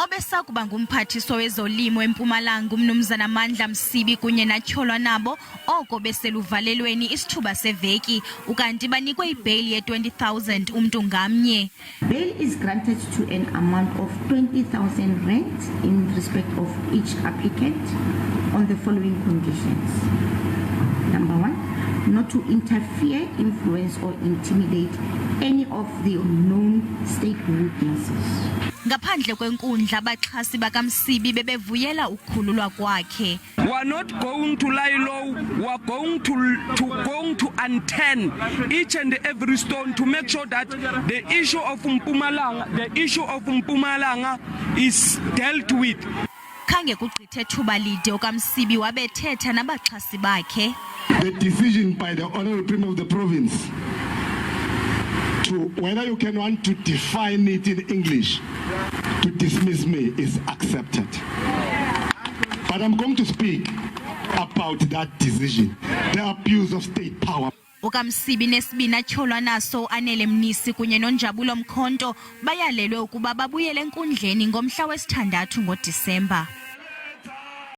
Obesakuba ngumphathiswa wezolimo eMpumalanga umnumzana Mandla Msibi kunye natyholwa nabo oko beseluvalelweni isithuba seveki ukanti banikwe ibail ye-20,000 umntu ngamnye. Bail is granted to an amount of 20,000 rand in respect of each applicant on the following conditions. Number one, not to interfere, influence or intimidate any of the known state witnesses. Ngaphandle kwenkundla abaxhasi bakamsibi bebevuyela ukukhululwa kwakhe. We are not going to lie low. We are going to unturn each and every stone to make sure that the issue of Mpumalanga is dealt with. Khange kugqithe thuba lide okamsibi wabethetha nabaxhasi bakhe. The decision by the Honourable Premier of the Province to whether you can want to define it in English to dismiss me is accepted. But I'm going to speak about that decision, the abuse of state power. Ukamsibi nesbini atyholwa naso anele mnisi kunye nonjabulo mkhonto bayalelwe ukuba babuyele enkundleni ngomhla wesi-6 ngoDisemba.